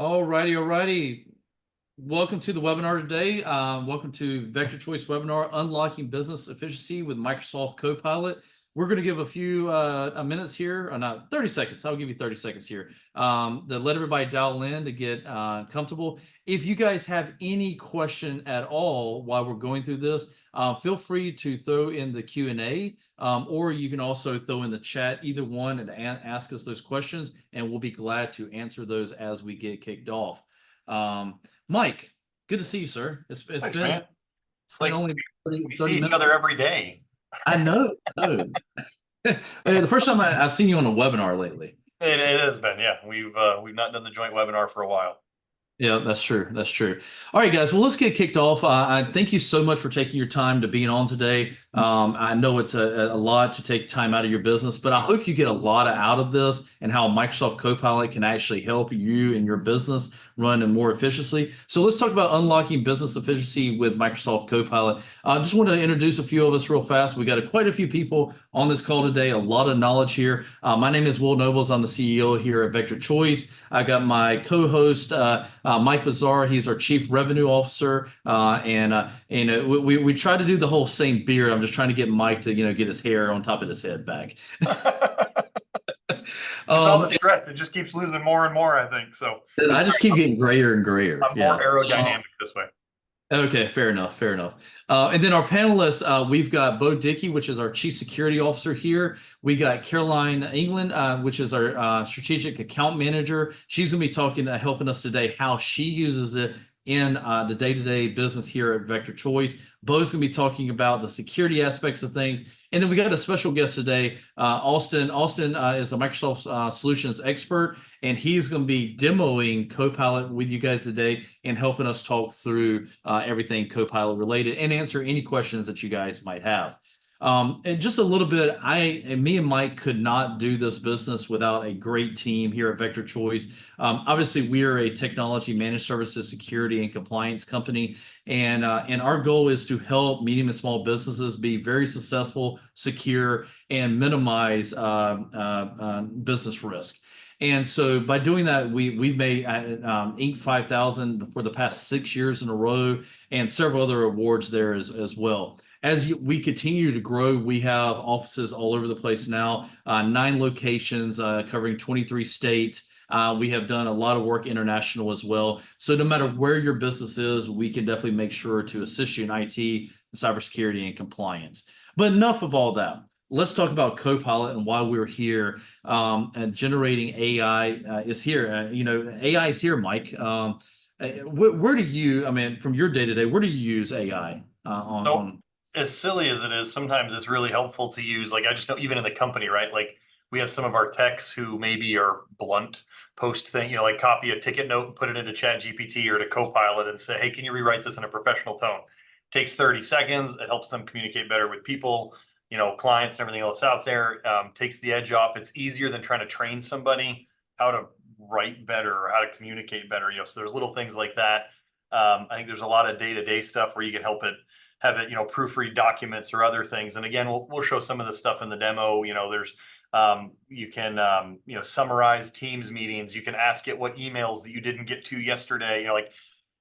All righty. Welcome to the webinar today. Welcome to Vector Choice Webinar, Unlocking Business Efficiency with Microsoft Copilot. We're going to give a few minutes here, or not 30 seconds. I'll give you 30 seconds here to let everybody dial in to get comfortable. If you guys have any question at all while we're going through this, feel free to throw in the Q&A, or you can also throw in the chat, either one, and ask us those questions, and we'll be glad to answer those as we get kicked off. Mike, good to see you, sir. Thanks, man. It's like only 30 we see each minutes. other every day. I know. The first time I've seen you on a webinar lately. It has been, yeah. We've not done the joint webinar for a while. Yeah, that's true. That's true. All right, guys. Well, let's get kicked off. I thank you so much for taking your time to being on today. I know it's a lot to take time out of your business, but I hope you get a lot out of this and how Microsoft Copilot can actually help you and your business run more efficiently. So let's talk about unlocking business efficiency with Microsoft Copilot. I just want to introduce a few of us real fast. We got quite a few people on this call today, a lot of knowledge here. My name is Will Nobles. I'm the CEO here at Vector Choice. I got my co-host, Mike Bazar. He's our Chief Revenue Officer, we try to do the whole same beard. I'm just trying to get Mike to get his hair on top of his head back. It's all the stress. It just keeps losing more and more, I think. So I just keep getting grayer and grayer. I'm more aerodynamic this way. Okay, fair enough, fair enough. And then our panelists, we've got Bo Dickey, which is our Chief Security Officer here. We got Caroline England, which is our Strategic Account Manager. She's going to be talking, helping us today, how she uses it in the day-to-day business here at Vector Choice. Bo's going to be talking about the security aspects of things. And then we got a special guest today, Austin. Austin is a Microsoft Solutions expert, and he's going to be demoing Copilot with you guys today and helping us talk through everything Copilot related and answer any questions that you guys might have. And just a little bit, me and Mike could not do this business without a great team here at Vector Choice. Obviously, we are a technology managed services, security, and compliance company, and our goal is to help medium and small businesses be very successful, secure, and minimize business risk. And so by doing that, we've made Inc. 5000 for the past 6 years in a row, and several other awards there as well. As we continue to grow, we have offices all over the place now, 9 locations covering 23 states. We have done a lot of work international as well. So no matter where your business is, we can definitely make sure to assist you in IT, cybersecurity, and compliance. But enough of all that. Let's talk about Copilot and why we're here. And generating AI is here. AI is here, Mike. Where do you, from your day-to-day, where do you use AI on? As silly as it is, sometimes it's really helpful to use, like, I just know even in the company, right? Like we have some of our techs who maybe are blunt, post thing, like copy a ticket note and put it into Chat GPT or to Copilot and say, hey, can you rewrite this in a professional tone? Takes 30 seconds. It helps them communicate better with people, clients and everything else out there. Takes the edge off. It's easier than trying to train somebody how to write better or how to communicate better. So there's little things like that. I think there's a lot of day-to-day stuff where you can help it, have it, proofread documents or other things. And again, we'll show some of this stuff in the demo. There's you can summarize Teams meetings. You can ask it what emails that you didn't get to yesterday. Like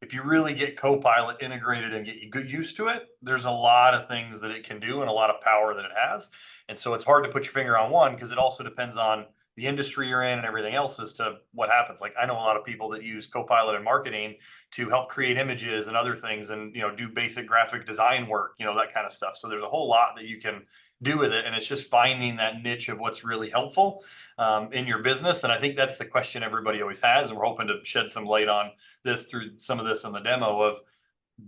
if you really get Copilot integrated and get you used to it, there's a lot of things that it can do and a lot of power that it has. And so it's hard to put your finger on one because it also depends on the industry you're in and everything else as to what happens. Like I know a lot of people that use Copilot in marketing to help create images and other things and, do basic graphic design work, that kind of stuff. So there's a whole lot that you can do with it. And it's just finding that niche of what's really helpful in your business. And I think that's the question everybody always has. And we're hoping to shed some light on this through some of this in the demo of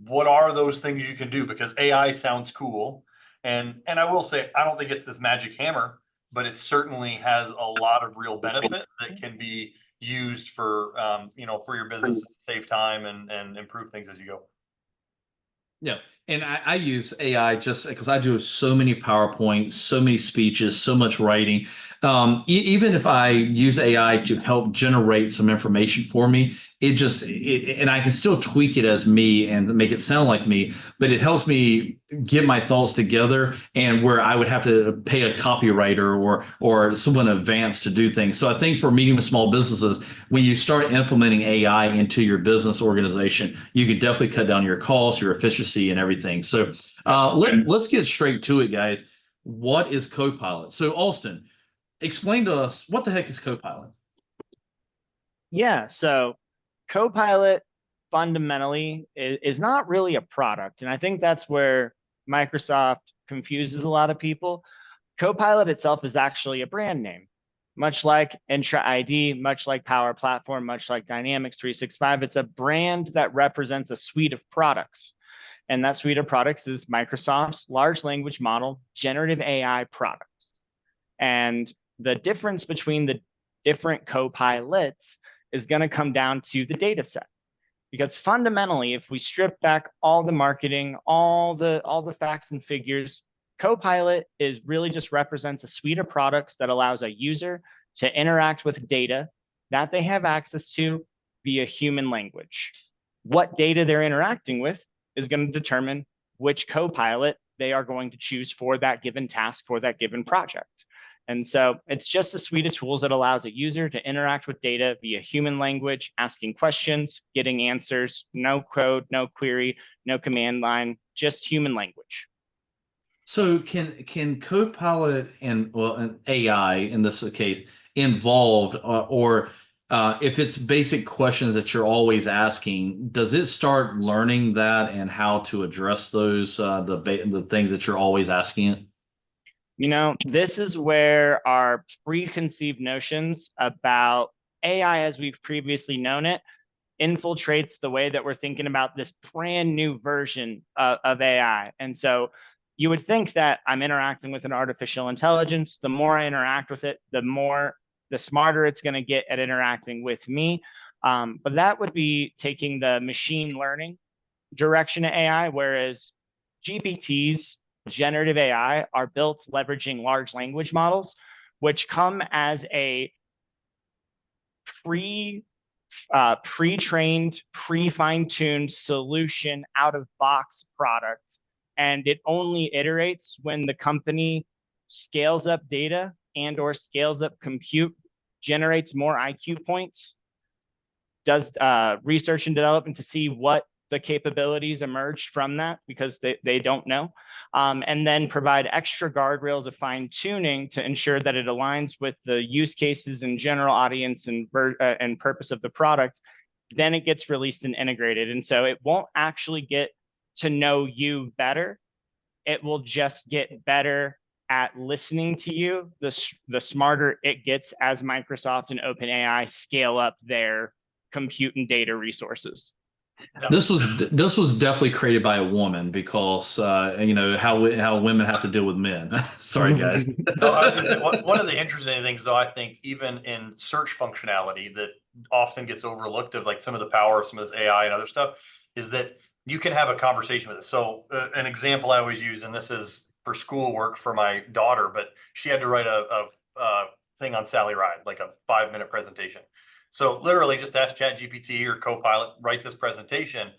what are those things you can do, because AI sounds cool. And I will say, I don't think it's this magic hammer, but it certainly has a lot of real benefit that can be used for, for your business to save time and improve things as you go. Yeah, and I use AI just because I do so many PowerPoints, so many speeches, so much writing. Even if I use AI to help generate some information for me, and I can still tweak it as me and make it sound like me, but it helps me get my thoughts together, and where I would have to pay a copywriter or someone advanced to do things. So I think for medium and small businesses, when you start implementing AI into your business organization, you can definitely cut down your costs, your efficiency, and everything. So let's get straight to it, guys. What is Copilot? So Austin, explain to us, what the heck is Copilot? Yeah, so Copilot fundamentally is not really a product. And I think that's where Microsoft confuses a lot of people. Copilot itself is actually a brand name, much like Entra ID, much like Power Platform, much like Dynamics 365. It's a brand that represents a suite of products. And that suite of products is Microsoft's large language model, generative AI products. And the difference between the different Copilots is going to come down to the data set. Because fundamentally, if we strip back all the marketing, all the facts and figures, Copilot is really just represents a suite of products that allows a user to interact with data that they have access to via human language. What data they're interacting with is going to determine which Copilot they are going to choose for that given task, for that given project. And so it's just a suite of tools that allows a user to interact with data via human language, asking questions, getting answers, no code, no query, no command line, just human language. So can Copilot and an AI in this case involved, or if it's basic questions that you're always asking, does it start learning that and how to address those the things that you're always asking it? You know, this is where our preconceived notions about AI as we've previously known it infiltrates the way that we're thinking about this brand new version of AI. And so you would think that I'm interacting with an artificial intelligence. The more I interact with it, the smarter it's going to get at interacting with me. But that would be taking the machine learning direction of AI, whereas GPTs, generative AI, are built leveraging large language models, which come as a pre-trained, pre-fine-tuned solution out of box product. And it only iterates when the company scales up data and or scales up compute, generates more IQ points, does research and development to see what the capabilities emerged from that, because they don't know. And then provide extra guardrails of fine tuning to ensure that it aligns with the use cases and general audience and purpose of the product. Then it gets released and integrated. And so it won't actually get to know you better. It will just get better at listening to you. The smarter it gets as Microsoft and OpenAI scale up their compute and data resources. This was definitely created by a woman because you know how women have to deal with men. Sorry, guys. No, one of the interesting things, though, I think even in search functionality that often gets overlooked of like some of the power of some of this AI and other stuff is that you can have a conversation with it. So an example I always use, and this is for schoolwork for my daughter, but she had to write a thing on Sally Ride, like a 5-minute presentation. So literally just ask ChatGPT or Copilot, write this presentation.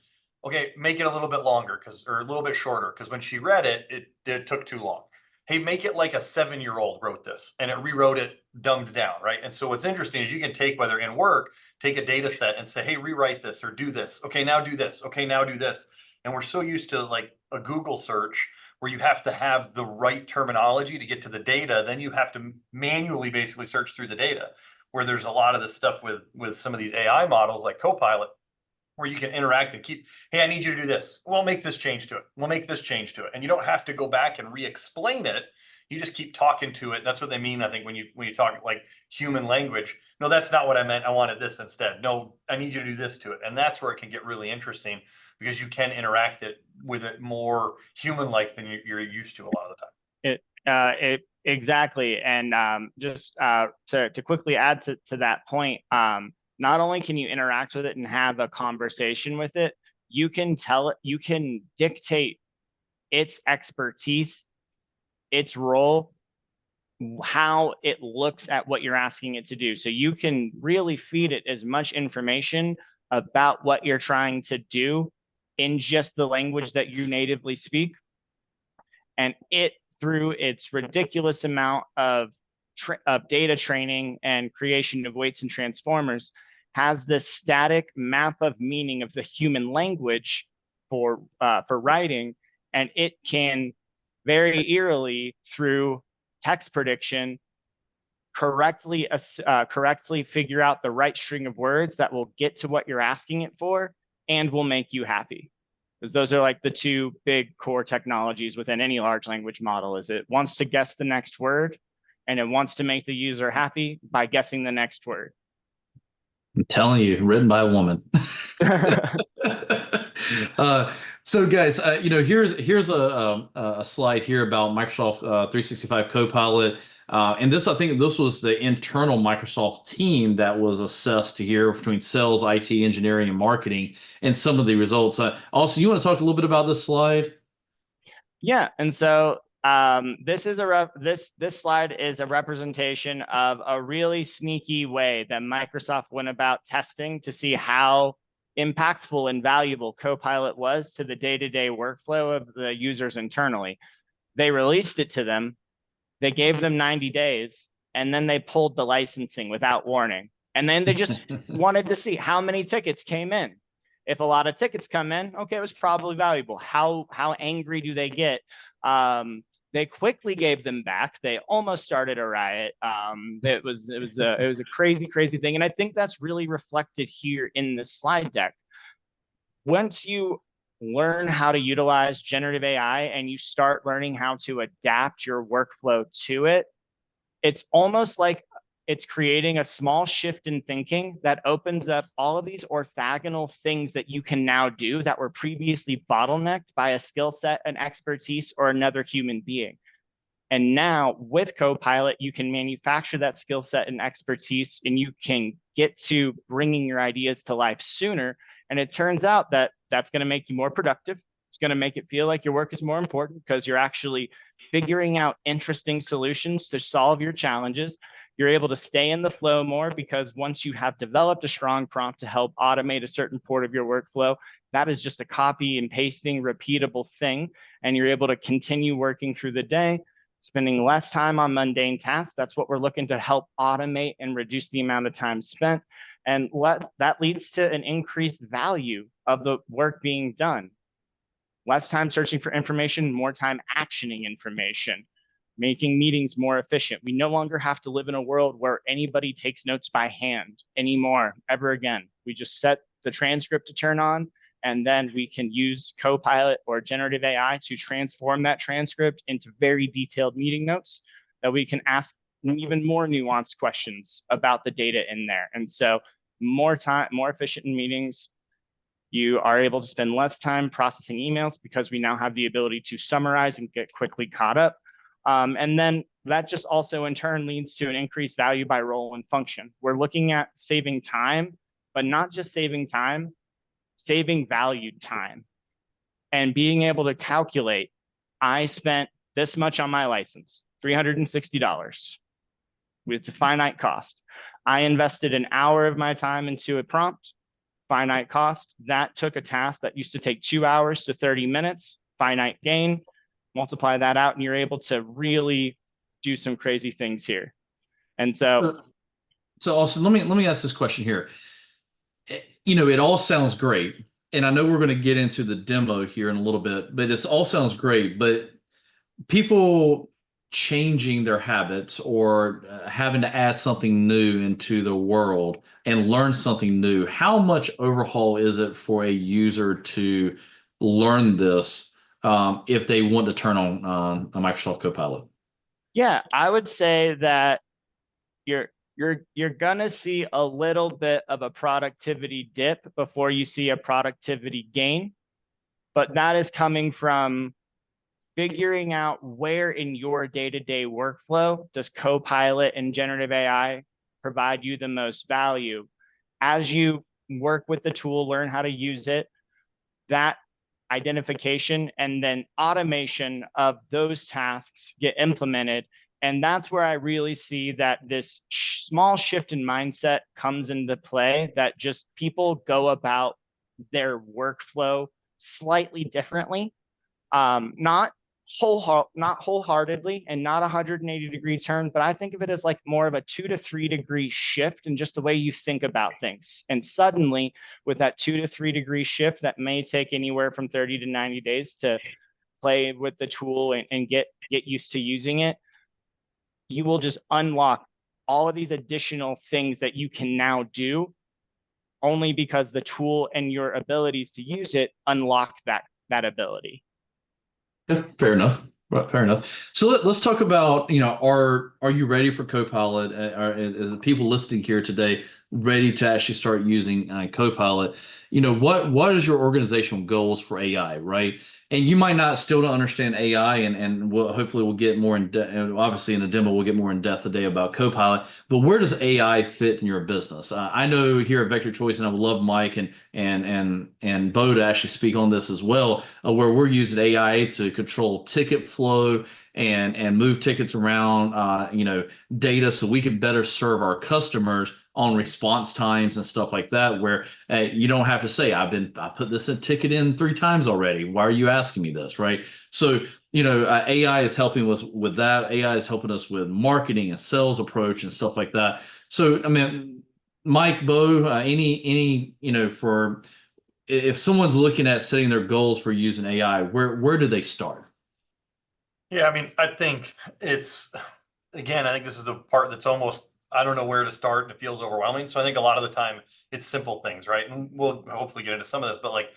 Okay, make it a little bit longer or a little bit shorter, because when she read it, it took too long. Hey, make it like a 7-year-old wrote this, and it rewrote it dumbed down, right? And so what's interesting is you can take, whether in work, take a data set and say, hey, rewrite this or do this. Okay, now do this. Okay, now do this. And we're so used to like a Google search where you have to have the right terminology to get to the data. Then you have to manually basically search through the data, where there's a lot of this stuff with some of these AI models like Copilot, where you can interact and keep, hey, I need you to do this. We'll make this change to it. We'll make this change to it. And you don't have to go back and re-explain it. You just keep talking to it. That's what they mean, I think, when you talk like human language. No, that's not what I meant. I wanted this instead. No, I need you to do this to it. And that's where it can get really interesting, because you can interact with it more human-like than you're used to a lot of the time. Exactly. And just to quickly add to that point, not only can you interact with it and have a conversation with it, you can dictate its expertise, its role, how it looks at what you're asking it to do. So you can really feed it as much information about what you're trying to do in just the language that you natively speak. And it, through its ridiculous amount of data training and creation of weights and transformers, has this static map of meaning of the human language for writing, and it can very eerily, through text prediction, correctly figure out the right string of words that will get to what you're asking it for and will make you happy. Because those are like the two big core technologies within any large language model. Is it wants to guess the next word, and it wants to make the user happy by guessing the next word. I'm telling you, written by a woman. So guys, here's a slide here about Microsoft 365 Copilot. And this, I think this was the internal Microsoft team that was assessed here between sales, IT, engineering, and marketing, and some of the results. Also, you want to talk a little bit about this slide? Yeah, and so this is this slide is a representation of a really sneaky way that Microsoft went about testing to see how impactful and valuable Copilot was to the day-to-day workflow of the users internally. They released it to them, they gave them 90 days, and then they pulled the licensing without warning. And then they just wanted to see how many tickets came in. If a lot of tickets come in, okay, it was probably valuable. How angry do they get? They quickly gave them back. They almost started a riot. It was a crazy thing, and I think that's really reflected here in this slide deck. Once you learn how to utilize generative AI and you start learning how to adapt your workflow to it, it's almost like it's creating a small shift in thinking that opens up all of these orthogonal things that you can now do that were previously bottlenecked by a skill set, an expertise, or another human being. And now with Copilot, you can manufacture that skill set and expertise, and you can get to bringing your ideas to life sooner. And it turns out that that's going to make you more productive. It's going to make it feel like your work is more important because you're actually figuring out interesting solutions to solve your challenges. You're able to stay in the flow more because once you have developed a strong prompt to help automate a certain part of your workflow, that is just a copy and pasting repeatable thing. And you're able to continue working through the day, spending less time on mundane tasks. That's what we're looking to help automate and reduce the amount of time spent. And that leads to an increased value of the work being done. Less time searching for information, more time actioning information, making meetings more efficient. We no longer have to live in a world where anybody takes notes by hand anymore, ever again. We just set the transcript to turn on, and then we can use Copilot or generative AI to transform that transcript into very detailed meeting notes that we can ask even more nuanced questions about the data in there. And so more time, more efficient in meetings. You are able to spend less time processing emails because we now have the ability to summarize and get quickly caught up. And then that just also in turn leads to an increased value by role and function. We're looking at saving time, but not just saving time, saving valued time. And being able to calculate, I spent this much on my license, $360. It's a finite cost. I invested an hour of my time into a prompt, finite cost. That took a task that used to take 2 hours to 30 minutes, finite gain. Multiply that out, and you're able to really do some crazy things here. And so also let me ask this question here. It all sounds great, and I know we're going to get into the demo here in a little bit, but it all sounds great. But people changing their habits or having to add something new into the world and learn something new, how much overhaul is it for a user to learn this if they want to turn on a Microsoft Copilot? Yeah, I would say that you're gonna see a little bit of a productivity dip before you see a productivity gain, but that is coming from figuring out where in your day-to-day workflow does Copilot and generative AI provide you the most value. As you work with the tool, learn how to use it, that identification and then automation of those tasks get implemented, And that's where I really see that this small shift in mindset comes into play, that just people go about their workflow slightly differently. Not wholeheartedly and not 180-degree turn, but I think of it as like more of a 2 to 3 degree shift in just the way you think about things. And suddenly, with that 2 to 3 degree shift, that may take anywhere from 30 to 90 days to play with the tool and get used to using it, you will just unlock all of these additional things that you can now do only because the tool and your abilities to use it unlock that ability. Yeah, fair enough. Right, fair enough. So let's talk about, are you ready for Copilot? Are people listening here today ready to actually start using Copilot? What is your organizational goals for AI, right? And you might not still don't understand AI, and hopefully we'll get more in depth. Obviously, in the demo, we'll get more in depth today about Copilot. But where does AI fit in your business? I know here at Vector Choice, and I would love Mike and Bo to actually speak on this as well, where we're using AI to control ticket flow and move tickets around, data, so we can better serve our customers on response times and stuff like that, where you don't have to say, I put this ticket in 3 times already. Why are you asking me this, right? So, AI is helping us with that. AI is helping us with marketing and sales approach and stuff like that. So, I mean, Mike, Bo, any, for if someone's looking at setting their goals for using AI, where do they start? Yeah, I mean, I think again, I think this is the part that's almost, I don't know where to start, and it feels overwhelming. So I think a lot of the time it's simple things, right? And we'll hopefully get into some of this, but like,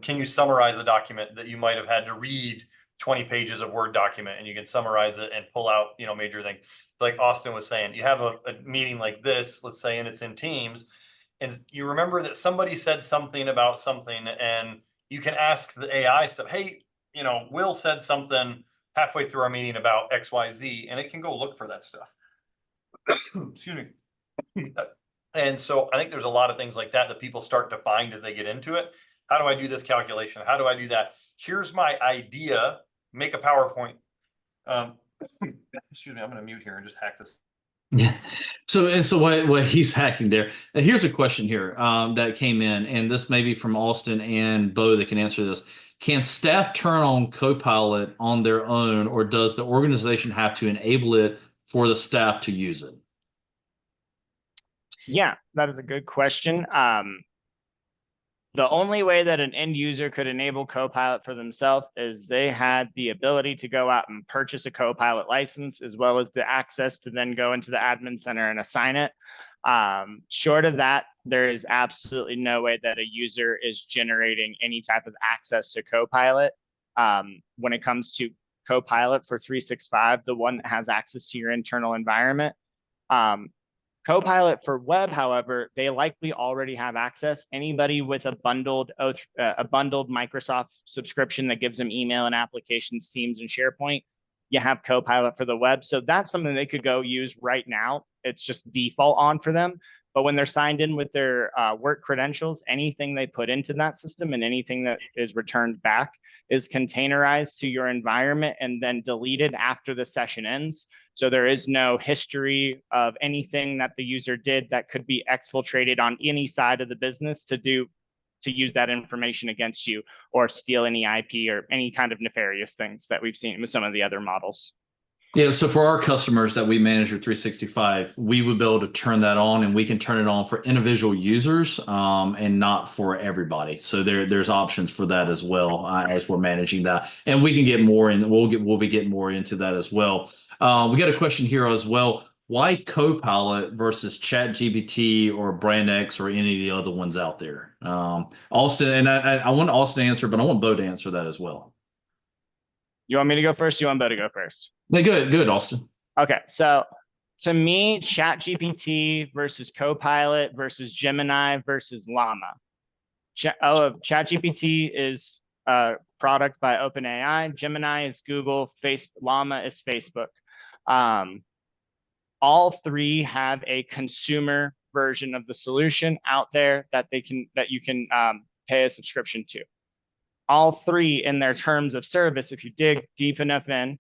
can you summarize a document that you might have had to read 20 pages of Word document, and you can summarize it and pull out, major things. Like Austin was saying, you have a meeting like this, let's say, and it's in Teams, and you remember that somebody said something about something, and you can ask the AI stuff, hey, Will said something halfway through our meeting about XYZ, and it can go look for that stuff. Excuse me. And so I think there's a lot of things like that that people start to find as they get into it. How do I do this calculation? How do I do that? Here's my idea. Make a PowerPoint. Excuse me, I'm going to mute here and just hack this. Yeah. So what he's hacking there. Here's a question here that came in, and this may be from Austin and Bo that can answer this. Can staff turn on Copilot on their own, or does the organization have to enable it for the staff to use it? Yeah, that is a good question. The only way that an end user could enable Copilot for themselves is they had the ability to go out and purchase a Copilot license, as well as the access to then go into the admin center and assign it. Short of that, there is absolutely no way that a user is generating any type of access to Copilot. When it comes to Copilot for 365, the one that has access to your internal environment, Copilot for web, however, they likely already have access. Anybody with a bundled Microsoft subscription that gives them email and applications, Teams and SharePoint, you have Copilot for the web. So that's something they could go use right now. It's just default on for them. But when they're signed in with their work credentials, anything they put into that system and anything that is returned back is containerized to your environment and then deleted after the session ends. So there is no history of anything that the user did that could be exfiltrated on any side of the business to use that information against you or steal any IP or any kind of nefarious things that we've seen with some of the other models. Yeah, so for our customers that we manage with 365, we would be able to turn that on, and we can turn it on for individual users and not for everybody. So there's options for that as well as we're managing that, and we can get more in. We'll be getting more into that as well. We got a question here as well. Why Copilot versus ChatGPT or BrandX or any of the other ones out there? Austin, and I want Austin to answer, but I want Bo to answer that as well. You want me to go first? You want Bo to go first? No, good, Austin. Okay, so to me, ChatGPT versus Copilot versus Gemini versus Llama. ChatGPT is a product by OpenAI. Gemini is Google. Llama is Facebook. All three have a consumer version of the solution out there that you can pay a subscription to. All three in their terms of service, if you dig deep enough in,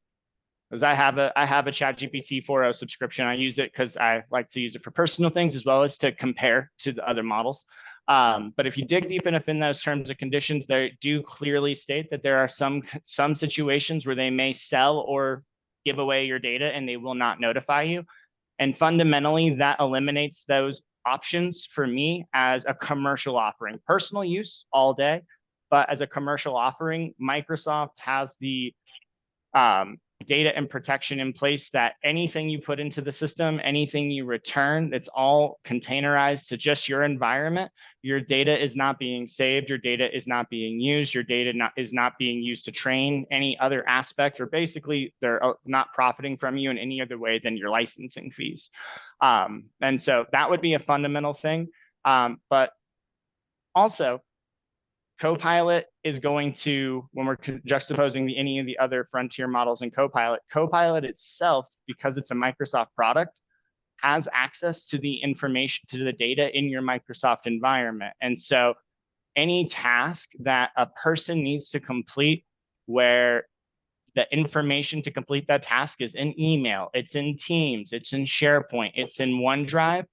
Because I have a ChatGPT 4.0 subscription. I use it because I like to use it for personal things as well as to compare to the other models. But if you dig deep enough in those terms and conditions, they do clearly state that there are some situations where they may sell or give away your data and they will not notify you. And fundamentally, that eliminates those options for me as a commercial offering. Personal use all day, but as a commercial offering, Microsoft has the data and protection in place that anything you put into the system, anything you return, it's all containerized to just your environment. Your data is not being saved. Your data is not being used. Your data is not being used to train any other aspect, or basically they're not profiting from you in any other way than your licensing fees. And so that would be a fundamental thing. But also, Copilot is going to, when we're juxtaposing any of the other frontier models in Copilot itself, because it's a Microsoft product, has access to the information, to the data in your Microsoft environment. And so any task that a person needs to complete where the information to complete that task is in email, it's in Teams, it's in SharePoint, it's in OneDrive,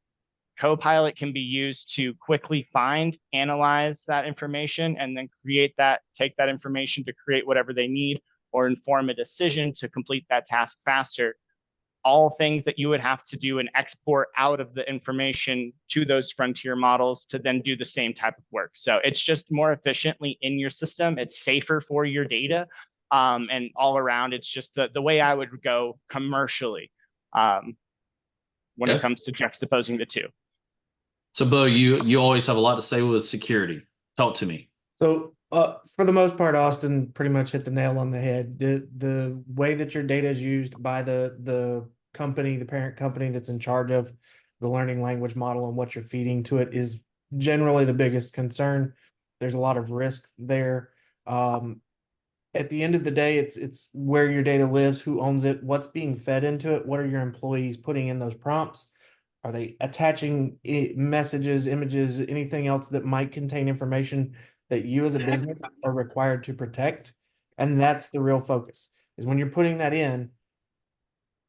Copilot can be used to quickly find, analyze that information, and then take that information to create whatever they need or inform a decision to complete that task faster. All things that you would have to do and export out of the information to those frontier models to then do the same type of work. So it's just more efficiently in your system. It's safer for your data. And all around, it's just the way I would go commercially when it comes to juxtaposing the two. So, Bo, you always have a lot to say with security. Talk to me. So, for the most part, Austin pretty much hit the nail on the head. The way that your data is used by the company, the parent company that's in charge of the learning language model and what you're feeding to it is generally the biggest concern. There's a lot of risk there. At the end of the day, it's where your data lives, who owns it, what's being fed into it, what are your employees putting in those prompts? Are they attaching messages, images, anything else that might contain information that you as a business are required to protect? And that's the real focus, is when you're putting that in,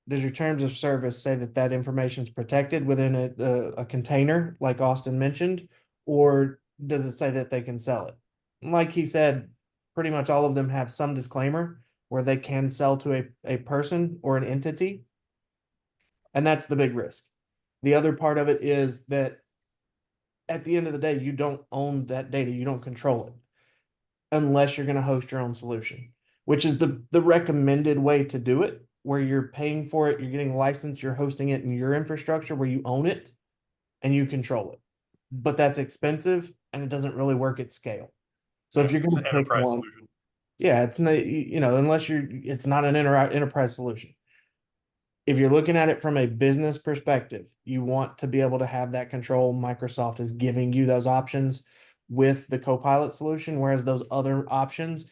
does your terms of service say that that information is protected within a container, like Austin mentioned, or does it say that they can sell it? Like he said, pretty much all of them have some disclaimer where they can sell to a person or an entity. And that's the big risk. The other part of it is that at the end of the day, you don't own that data. You don't control it unless you're going to host your own solution, which is the recommended way to do it, where you're paying for it, you're getting licensed, you're hosting it in your infrastructure where you own it and you control it. But that's expensive and it doesn't really work at scale. So if you're going to pick one, solution. Yeah, it's not, unless it's not an enterprise solution. If you're looking at it from a business perspective, you want to be able to have that control. Microsoft is giving you those options with the Copilot solution, whereas those other options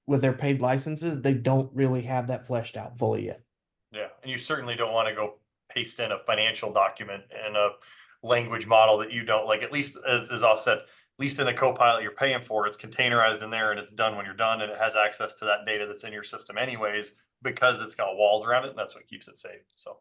with their paid licenses, they don't really have that fleshed out fully yet. Yeah, and you certainly don't want to go paste in a financial document and a language model that you don't like. At least, as Oz said, at least in the Copilot you're paying for, it's containerized in there and it's done when you're done, and it has access to that data that's in your system anyways, because it's got walls around it, and that's what keeps it safe. So,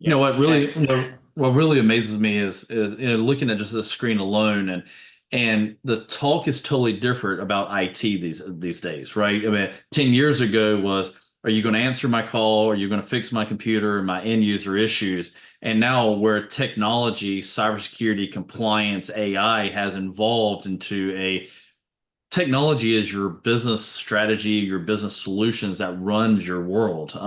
what really amazes me is looking at just the screen alone, and the talk is totally different about IT these days, right? I mean, 10 years ago was, are you going to answer my call? Are you going to fix my computer and my end user issues? And now where technology, cybersecurity, compliance, AI has evolved into technology is your business strategy, your business solutions that runs your world,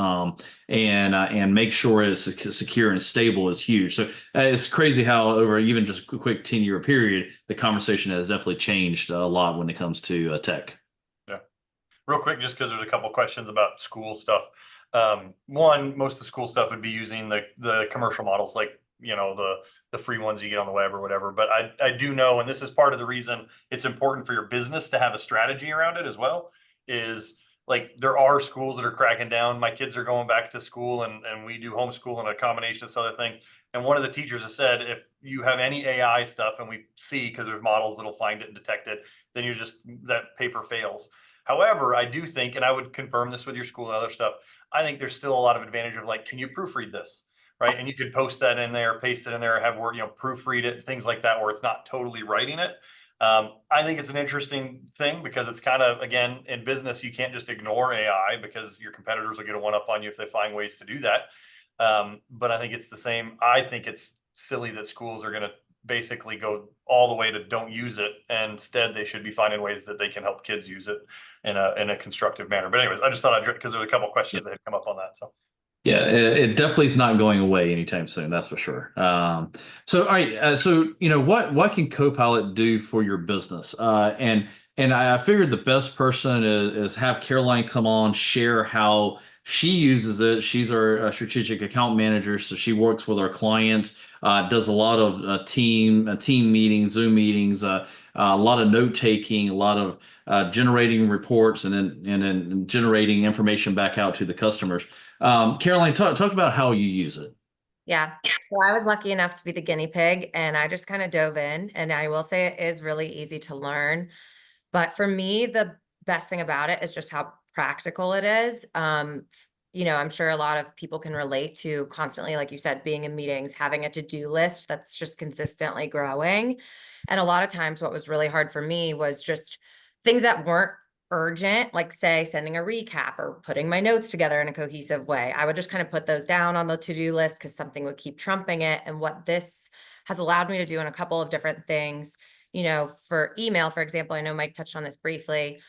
and make sure it's secure and stable is huge. So it's crazy how over even just a quick 10-year period, the conversation has definitely changed a lot when it comes to tech. Yeah, real quick, just because there's a couple questions about school stuff. One, most of the school stuff would be using the commercial models, like the free ones you get on the web or whatever. But I do know, and this is part of the reason it's important for your business to have a strategy around it as well, is like there are schools that are cracking down. My kids are going back to school, and we do homeschool and a combination of this other thing. And one of the teachers has said, if you have any AI stuff and we see, because there's models that'll find it and detect it, then that paper fails. However, I do think, and I would confirm this with your school and other stuff, I think there's still a lot of advantage of like, can you proofread this? Right. And you could post that in there, paste it in there, have word, proofread it, things like that, where it's not totally writing it. I think it's an interesting thing because it's kind of, again, in business, you can't just ignore AI because your competitors will get a one up on you if they find ways to do that. But I think it's the same. I think it's silly that schools are going to basically go all the way to don't use it. And instead, they should be finding ways that they can help kids use it in a constructive manner. But anyways, I just thought because there were a couple of questions that had come up on that. So. Yeah, it definitely is not going away anytime soon. That's for sure. So, all right. So, what can Copilot do for your business? And I figured the best person is have Caroline come on, share how she uses it. She's our strategic account manager, so she works with our clients, does a lot of team meetings, Zoom meetings, a lot of note taking, a lot of generating reports, and then generating information back out to the customers. Caroline, talk about how you use it. Yeah. So I was lucky enough to be the guinea pig and I just kind of dove in, and I will say it is really easy to learn. But for me, the best thing about it is just how practical it is. I'm sure a lot of people can relate to constantly, like you said, being in meetings, having a to-do list that's just consistently growing. And a lot of times what was really hard for me was just things that weren't urgent, like say sending a recap or putting my notes together in a cohesive way. I would just kind of put those down on the to-do list because something would keep trumping it. And what this has allowed me to do in a couple of different things, for email, for example, I know Mike touched on this briefly.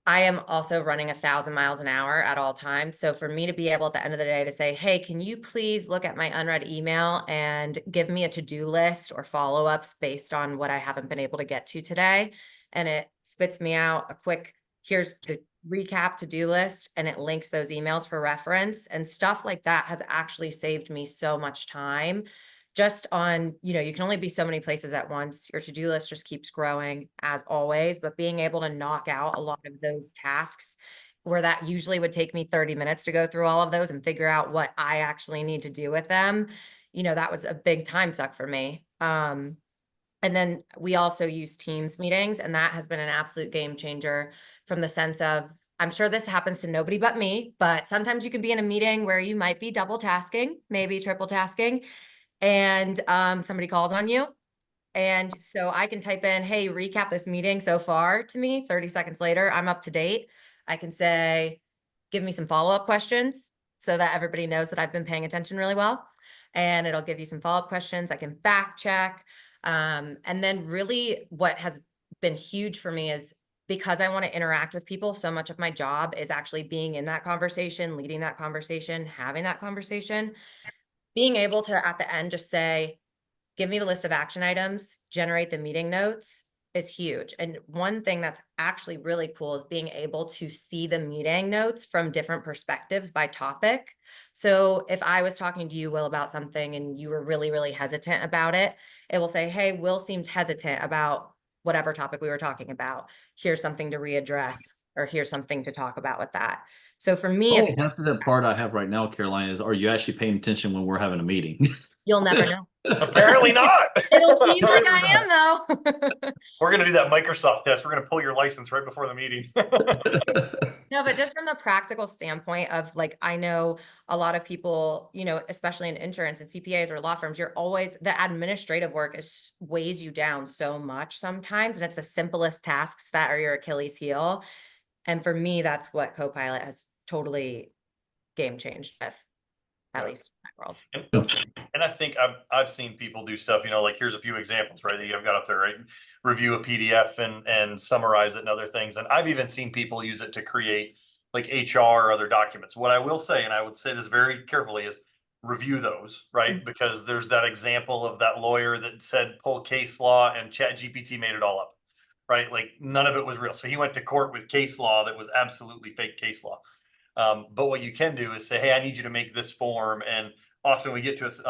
I am also running 1,000 miles an hour at all times. So for me to be able at the end of the day to say, hey, can you please look at my unread email and give me a to-do list or follow-ups based on what I haven't been able to get to today? And it spits me out a quick, here's the recap to-do list, and it links those emails for reference, and stuff like that has actually saved me so much time. Just on, you can only be so many places at once. Your to-do list just keeps growing as always, but being able to knock out a lot of those tasks where that usually would take me 30 minutes to go through all of those and figure out what I actually need to do with them, that was a big time suck for me. And then we also use Teams meetings, and that has been an absolute game changer from the sense of, I'm sure this happens to nobody but me, but sometimes you can be in a meeting where you might be double tasking, maybe triple tasking, and somebody calls on you. And so I can type in, hey, recap this meeting so far to me. 30 seconds later, I'm up to date. I can say, give me some follow-up questions so that everybody knows that I've been paying attention really well. And it'll give you some follow-up questions. I can fact check. And then really what has been huge for me is, because I want to interact with people, so much of my job is actually being in that conversation, leading that conversation, having that conversation. Being able to, at the end, just say, give me the list of action items, generate the meeting notes is huge. And one thing that's actually really cool is being able to see the meeting notes from different perspectives by topic. So if I was talking to you, Will, about something and you were really, really hesitant about it, it will say, hey, Will seemed hesitant about whatever topic we were talking about. Here's something to readdress, or here's something to talk about with that. So for me, it's That's the part I have right now, Caroline, is are you actually paying attention when we're having a meeting? you'll never know. Apparently not. It'll seem like I am, though. We're going to do that Microsoft test. We're going to pull your license right before the meeting. No, but just from the practical standpoint of, like, I know a lot of people, especially in insurance and CPAs or law firms, you're always, the administrative work weighs you down so much sometimes. And it's the simplest tasks that are your Achilles heel. And for me, that's what Copilot has totally game changed with, at least in my world. And I think I've seen people do stuff, like here's a few examples, right, that you've got up there, right? Review a PDF and summarize it and other things. And I've even seen people use it to create like HR or other documents. What I will say, and I would say this very carefully, is review those, right? Because there's that example of that lawyer that said pull case law and ChatGPT made it all up, right? Like none of it was real. So he went to court with case law that was absolutely fake case law. But what you can do is say, hey, I need you to make this form. And Austin, we get to us,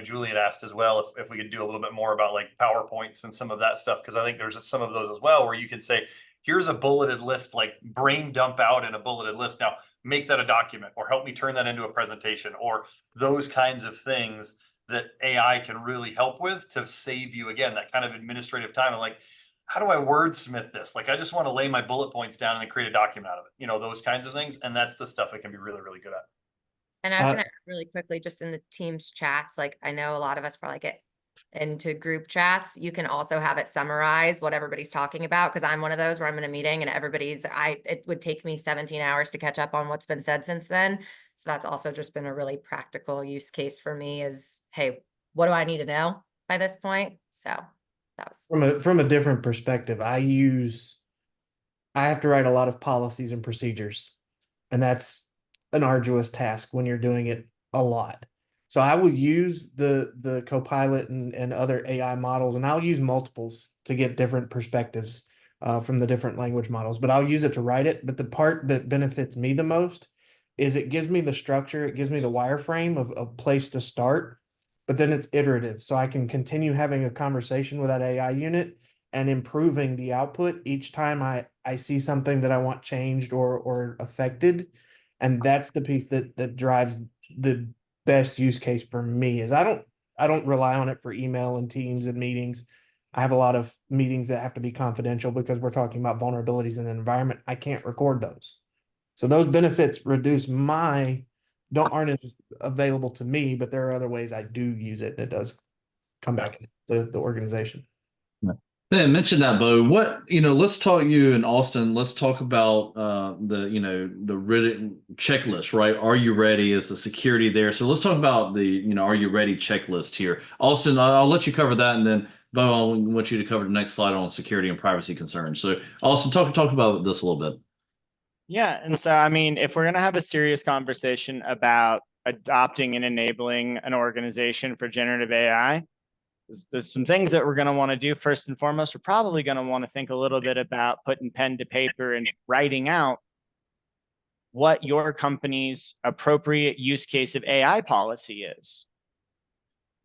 Julie had asked as well if we could do a little bit more about like PowerPoints and some of that stuff, because I think there's some of those as well where you could say, here's a bulleted list, like brain dump out in a bulleted list. Now make that a document, or help me turn that into a presentation, or those kinds of things that AI can really help with to save you, again, that kind of administrative time. And like, how do I wordsmith this? Like, I just want to lay my bullet points down and then create a document out of it, you know, those kinds of things. And that's the stuff I can be really, really good at. And I was Uh, gonna add really quickly, just in the Teams chats, like I know a lot of us probably get into group chats. You can also have it summarize what everybody's talking about. Cause I'm one of those where I'm in a meeting and it would take me 17 hours to catch up on what's been said since then. So that's also just been a really practical use case for me is, hey, what do I need to know by this point? So that was, from a different perspective, I have to write a lot of policies and procedures, and that's an arduous task when you're doing it a lot. So I will use the Copilot and other AI models, and I'll use multiples to get different perspectives from the different language models, but I'll use it to write it. But the part that benefits me the most is it gives me the structure, it gives me the wireframe of a place to start, but then it's iterative. So I can continue having a conversation with that AI unit and improving the output each time I see something that I want changed or affected. And that's the piece that drives the best use case for me is I don't rely on it for email and Teams and meetings. I have a lot of meetings that have to be confidential because we're talking about vulnerabilities in an environment. I can't record those. So those benefits aren't as available to me, but there are other ways I do use it. It does come back into the organization. Yeah, mention that, Bo. Let's talk you and Austin. Let's talk about the written checklist, right? Are you ready? Is the security there? So let's talk about the are you ready checklist here. Austin, I'll let you cover that, and then Bo, I want you to cover the next slide on security and privacy concerns. So Austin, talk about this a little bit. Yeah, and so I mean, if we're going to have a serious conversation about adopting and enabling an organization for generative AI, there's some things that we're going to want to do. First and foremost, we're probably going to want to think a little bit about putting pen to paper and writing out what your company's appropriate use case of AI policy is.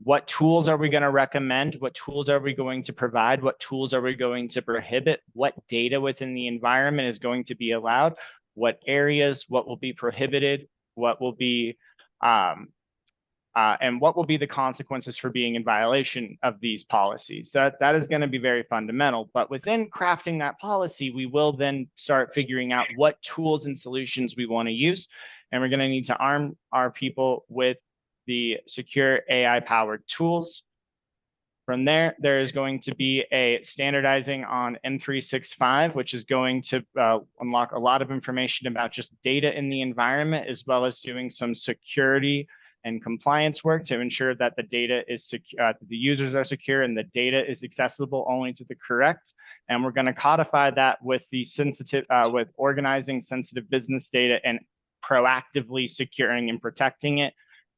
What tools are we going to recommend? What tools are we going to provide? What tools are we going to prohibit? What data within the environment is going to be allowed? What areas, what will be prohibited? What will be, and what will be the consequences for being in violation of these policies? That is going to be very fundamental. But within crafting that policy, we will then start figuring out what tools and solutions we want to use. And we're going to need to arm our people with the secure AI-powered tools. From there, there is going to be a standardizing on M365, which is going to unlock a lot of information about just data in the environment, as well as doing some security and compliance work to ensure that the data is secure, the users are secure, and the data is accessible only to the correct. And we're going to codify that with the with organizing sensitive business data and proactively securing and protecting it,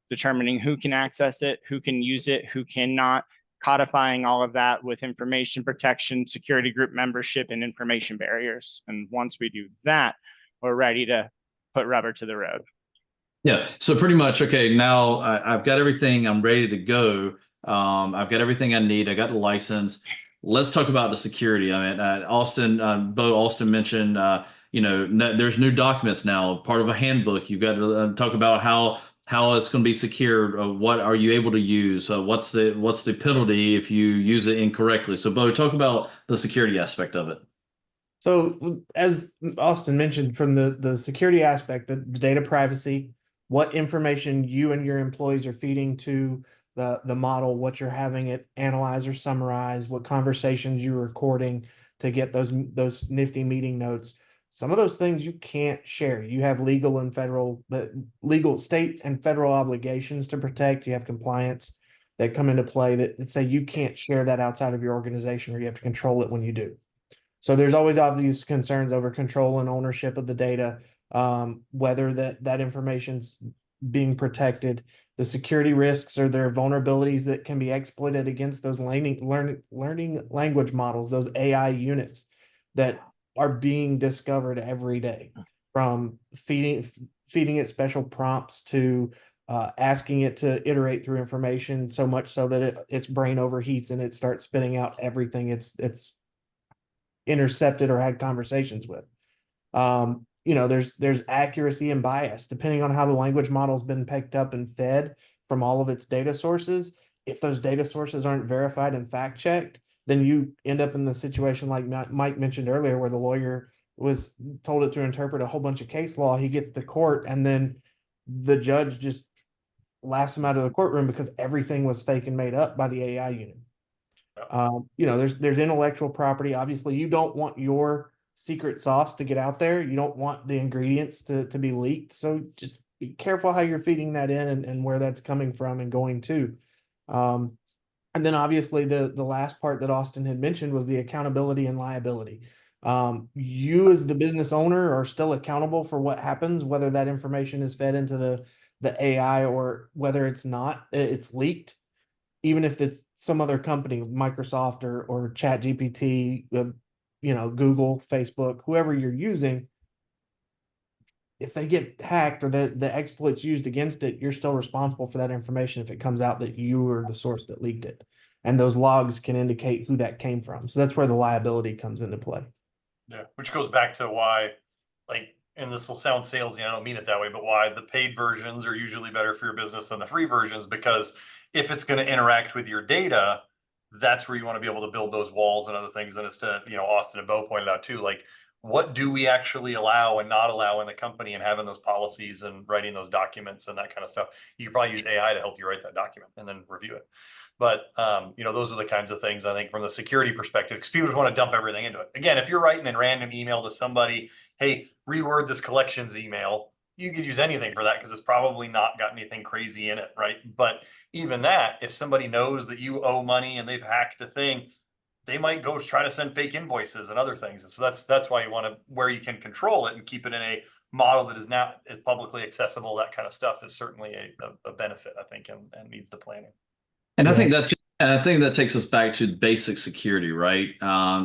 determining who can access it, who can use it, who cannot, codifying all of that with information protection, security group membership, and information barriers. And once we do that, we're ready to put rubber to the road. Yeah. So pretty much, okay, now I've got everything. I'm ready to go. I've got everything I need. I got the license. Let's talk about the security. I mean, Bo Austin mentioned, there's new documents now, part of a handbook. You've got to talk about how it's going to be secure. What are you able to use? What's the penalty if you use it incorrectly? So Bo, talk about the security aspect of it. So as Austin mentioned, from the security aspect, the data privacy, what information you and your employees are feeding to the model, what you're having it analyze or summarize, what conversations you're recording to get those nifty meeting notes. Some of those things you can't share. You have legal state and federal obligations to protect. You have compliance that come into play that say you can't share that outside of your organization, or you have to control it when you do. So there's always obvious concerns over control and ownership of the data, whether that information's being protected, the security risks, or there are vulnerabilities that can be exploited against those learning language models, those AI units that are being discovered every day, from feeding it special prompts to asking it to iterate through information so much so that its brain overheats and it starts spitting out everything it's intercepted or had conversations with. There's accuracy and bias depending on how the language model's been picked up and fed from all of its data sources. If those data sources aren't verified and fact checked, then you end up in the situation like Mike mentioned earlier, where the lawyer was told it to interpret a whole bunch of case law. He gets to court, and then the judge just laughs him out of the courtroom because everything was fake and made up by the AI unit. There's intellectual property. Obviously, you don't want your secret sauce to get out there. You don't want the ingredients to be leaked. So just be careful how you're feeding that in and where that's coming from and going to. And then obviously the last part that Austin had mentioned was the accountability and liability. You as the business owner are still accountable for what happens, whether that information is fed into the AI or whether it's not, it's leaked. Even if it's some other company, Microsoft or Chat GPT, Google, Facebook, whoever you're using, if they get hacked or the exploits used against it, you're still responsible for that information if it comes out that you were the source that leaked it. And those logs can indicate who that came from. So that's where the liability comes into play. Yeah, which goes back to why, and this will sound salesy, I don't mean it that way, but why the paid versions are usually better for your business than the free versions, because if it's going to interact with your data, that's where you want to be able to build those walls and other things. And it's to, Austin and Bo pointed out too, what do we actually allow and not allow in the company, and having those policies and writing those documents and that kind of stuff. You could probably use AI to help you write that document and then review it. But, those are the kinds of things I think from the security perspective, because people just want to dump everything into it. Again, if you're writing a random email to somebody, hey, reword this collections email, you could use anything for that because it's probably not got anything crazy in it, right? But even that, if somebody knows that you owe money and they've hacked a thing, they might go try to send fake invoices and other things. And so that's why you want to, where you can control it and keep it in a model that is not as publicly accessible, that kind of stuff is certainly a benefit, I think, and needs the planning. And I think that takes us back to basic security, right?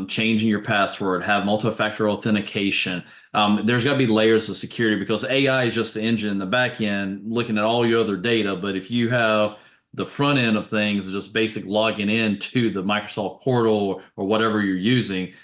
Changing your password, have multi-factor authentication. There's got to be layers of security, because AI is just the engine in the back end looking at all your other data. But if you have the front end of things, just basic logging in to the Microsoft portal or whatever you're using,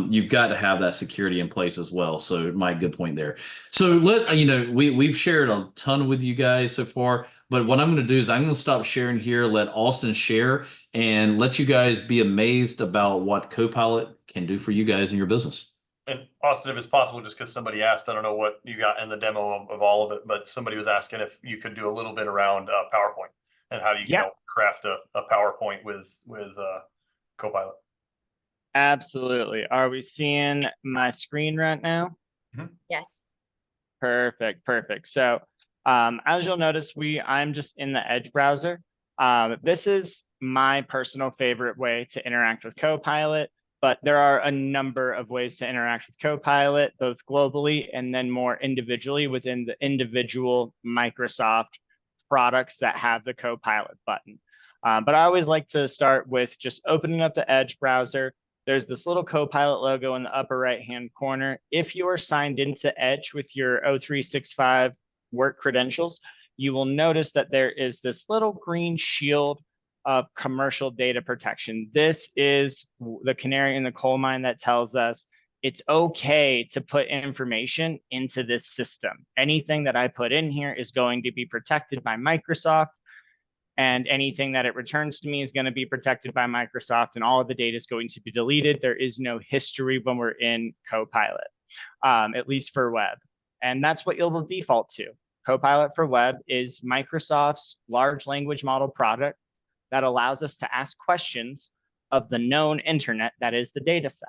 you've got to have that security in place as well. So Mike, good point there. So we've shared a ton with you guys so far, but what I'm going to do is I'm going to stop sharing here, let Austin share, and let you guys be amazed about what Copilot can do for you guys in your business. And Austin, if it's possible, just because somebody asked, I don't know what you got in the demo of all of it, but somebody was asking if you could do a little bit around PowerPoint and how do you craft a PowerPoint with Copilot. Absolutely. Are we seeing my screen right now? Yes. Perfect. So as you'll notice, I'm just in the Edge browser. This is my personal favorite way to interact with Copilot, but there are a number of ways to interact with Copilot, both globally and then more individually within the individual Microsoft products that have the Copilot button. But I always like to start with just opening up the Edge browser. There's this little Copilot logo in the upper right-hand corner. If you are signed into Edge with your O365 work credentials, you will notice that there is this little green shield of commercial data protection. This is the canary in the coal mine that tells us it's okay to put information into this system. Anything that I put in here is going to be protected by Microsoft, and anything that it returns to me is going to be protected by Microsoft, and all of the data is going to be deleted. There is no history when we're in Copilot, at least for web. And that's what you'll default to. Copilot for web is Microsoft's large language model product that allows us to ask questions of the known internet that is the data set.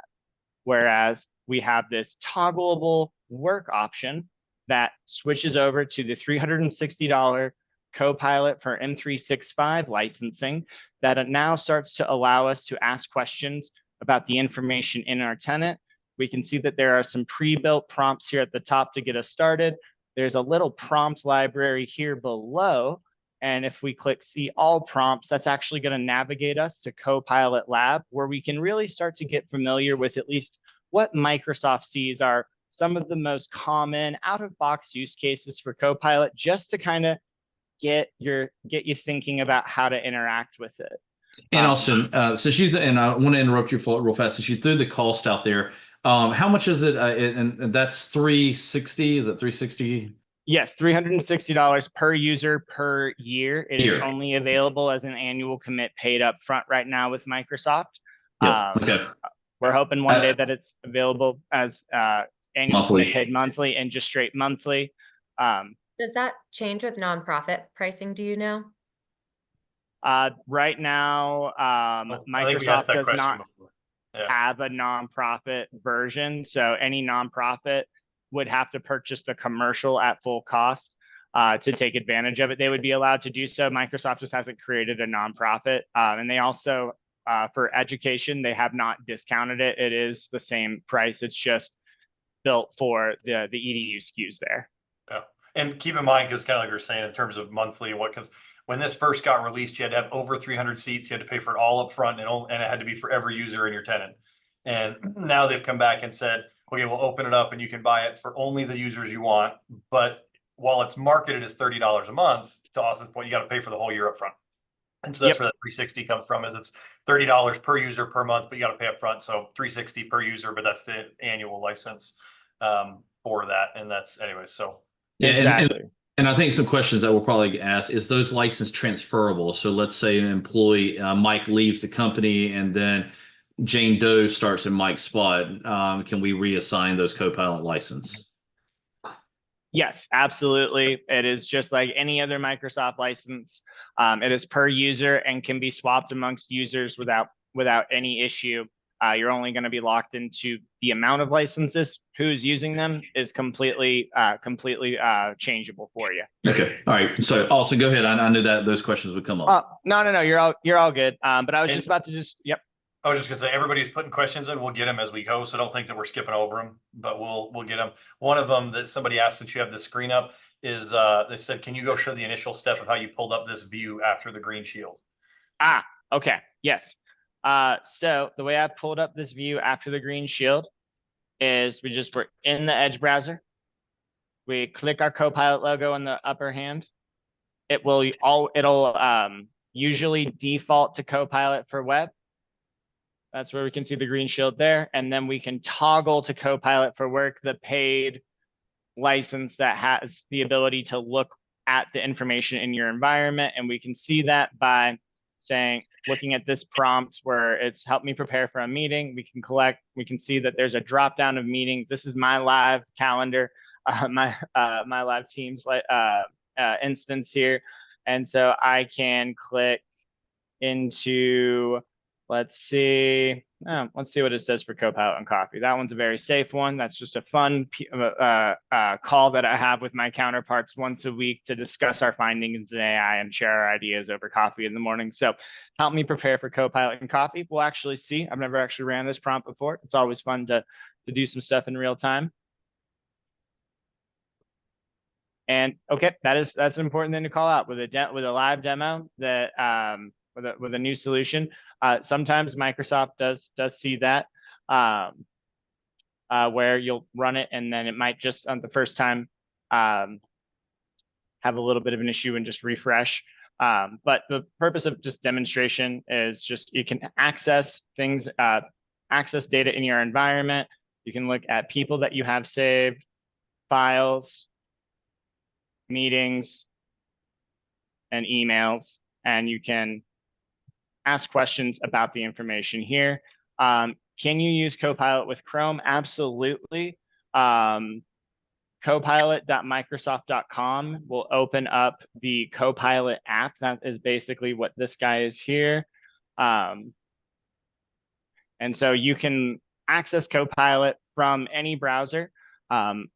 Whereas we have this toggleable work option that switches over to the $360 Copilot for M365 licensing, that it now starts to allow us to ask questions about the information in our tenant. We can see that there are some pre-built prompts here at the top to get us started. There's a little prompt library here below. And if we click see all prompts, that's actually going to navigate us to Copilot Lab, where we can really start to get familiar with at least what Microsoft sees are some of the most common out-of-box use cases for Copilot, just to kind of get you thinking about how to interact with it. And Austin, and I want to interrupt you real fast. Since you threw the cost out there, how much is it? And that's $360. Is it $360? Yes, $360 per user per year. It is only available as an annual commit paid up front right now with Microsoft. Okay. We're hoping one day that it's available as annual Monthly. paid monthly and just straight monthly. Does that change with nonprofit pricing? Do you know? Right now, I think we asked Microsoft that does question not before. Yeah. have a nonprofit version. So any nonprofit would have to purchase the commercial at full cost to take advantage of it. They would be allowed to do so. Microsoft just hasn't created a nonprofit. And they also, for education, they have not discounted it. It is the same price. It's just built for the EDU SKUs there. Yeah. And keep in mind, because kind of like you're saying, in terms of monthly and what comes, when this first got released, you had to have over 300 seats. You had to pay for it all up front, and it had to be for every user in your tenant. And now they've come back and said, okay, we'll open it up and you can buy it for only the users you want. But while it's marketed as $30 a month, to Austin's point, you got to pay for the whole year up front. And so that's where that 360 comes from, is it's $30 per user per month, but you got to pay up front. So 360 per user, but that's the annual license for that. And that's anyway, so. Yeah, exactly. And I think some questions that we'll probably ask is those license transferable? So let's say an employee, Mike leaves the company and then Jane Doe starts in Mike's spot. Can we reassign those Copilot license? Yes, absolutely. It is just like any other Microsoft license. It is per user and can be swapped amongst users without any issue. You're only going to be locked into the amount of licenses. Who's using them is completely changeable for you. Okay. All right. So also go ahead. I knew that those questions would come up. No. You're all good. But I was just about to yep. I was just gonna say, everybody's putting questions in. We'll get them as we go, so don't think that we're skipping over them, but we'll get them. One of them that somebody asked, since you have the screen up, is they said, can you go show the initial step of how you pulled up this view after the green shield? Okay. Yes. So the way I pulled up this view after the green shield is we're in the Edge browser. We click our Copilot logo in the upper hand. It'll usually default to Copilot for web. That's where we can see the green shield there. And then we can toggle to Copilot for work, the paid license that has the ability to look at the information in your environment. And we can see that by looking at this prompt where it's help me prepare for a meeting. We can see that there's a drop down of meetings. This is my live calendar, my live Teams instance here. And so I can click into, let's see what it says for Copilot and Coffee. That one's a very safe one. That's just a fun call that I have with my counterparts once a week to discuss our findings in AI and share our ideas over coffee in the morning. So help me prepare for Copilot and Coffee. We'll actually see. I've never actually ran this prompt before. It's always fun to do some stuff in real time. And okay, that's an important thing to call out with a live demo that with a new solution. Sometimes Microsoft does see that where you'll run it and then it might just on the first time have a little bit of an issue and just refresh. But the purpose of just demonstration is just you can access things, access data in your environment. You can look at people that you have saved, files, meetings, and emails, and you can ask questions about the information here. Can you use Copilot with Chrome? Absolutely. Copilot.microsoft.com will open up the Copilot app. That is basically what this guy is here. And so you can access Copilot from any browser.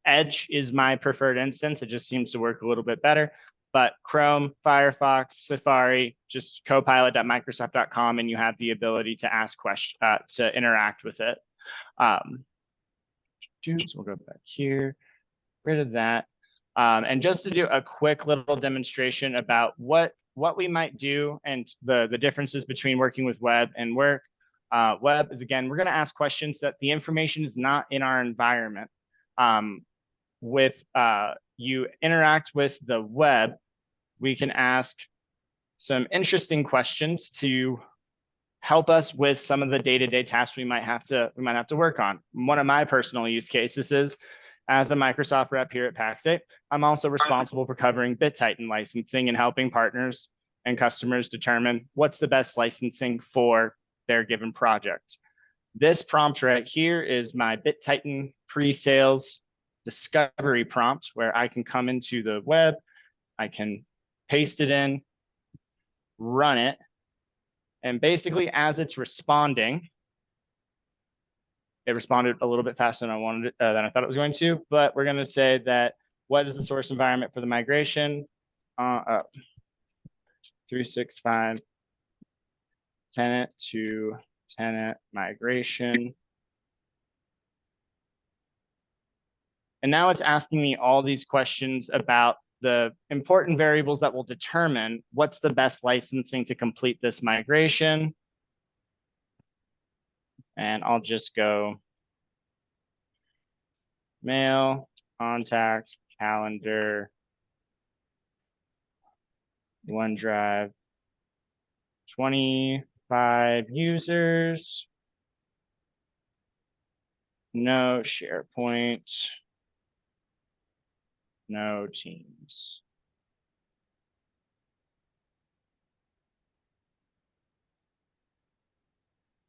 Edge is my preferred instance. It just seems to work a little bit better. But Chrome, Firefox, Safari, just copilot.microsoft.com, and you have the ability to ask questions, to interact with it. So we'll go back here, rid of that. And just to do a quick little demonstration about what we might do and the differences between working with web and work. Web is, again, we're going to ask questions that the information is not in our environment. You interact with the web, we can ask some interesting questions to help us with some of the day-to-day tasks we might have to work on. One of my personal use cases is, as a Microsoft rep here at Paxate, I'm also responsible for covering BitTitan licensing and helping partners and customers determine what's the best licensing for their given project. This prompt right here is my BitTitan pre-sales discovery prompt, where I can come into the web, I can paste it in, run it, and basically as it's responding, it responded a little bit faster than I wanted it, than I thought it was going to, but we're going to say that what is the source environment for the migration? 365 tenant to tenant migration. And now it's asking me all these questions about the important variables that will determine what's the best licensing to complete this migration. And I'll just go mail, contacts, calendar, OneDrive, 25 users, no SharePoint, no Teams.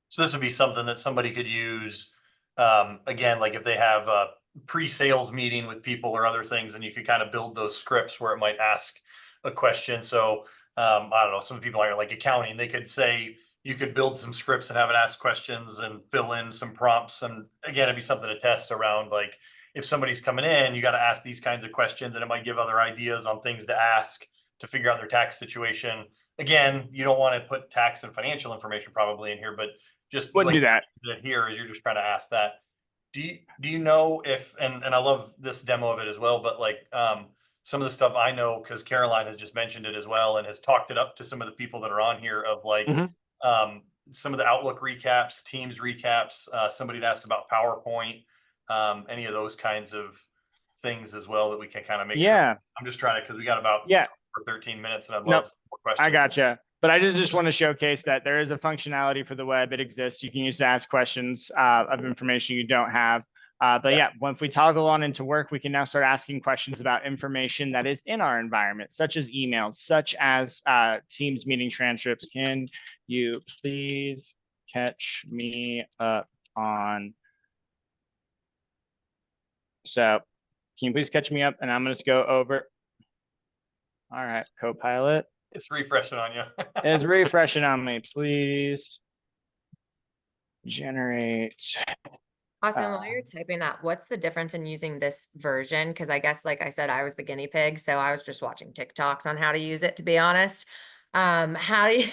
So this would be something that somebody could use, again, like if they have a pre-sales meeting with people or other things, and you could kind of build those scripts where it might ask a question. So I don't know, some people are like accounting, they could say, you could build some scripts and have it ask questions and fill in some prompts. And again, it'd be something to test around, like if somebody's coming in, you got to ask these kinds of questions, and it might give other ideas on things to ask to figure out their tax situation. Again, you don't want to put tax and financial information probably in here, but just Wouldn't do that. here is you're just trying to ask that. Do you know if, and I love this demo of it as well, but like some of the stuff I know, because Caroline has just mentioned it as well and has talked it up to some of the people that are on here, of like some of the Outlook recaps, Teams recaps. Somebody had asked about PowerPoint, any of those kinds of things as well that we can kind of make sure. I'm just trying to, because we got about 13 minutes and I'd love more questions. I gotcha. But I just want to showcase that there is a functionality for the web. It exists. You can use to ask questions of information you don't have. But yeah, once we toggle on into work, we can now start asking questions about information that is in our environment, such as emails, such as Teams meeting transcripts. Can you please catch me up on? So can you please catch me up? And I'm going to go over. All right, Copilot. It's refreshing on you. It's refreshing on me. Please generate. Awesome. While you're typing that, what's the difference in using this version? Because I guess, like I said, I was the guinea pig, so I was just watching TikToks on how to use it, to be honest. How do you,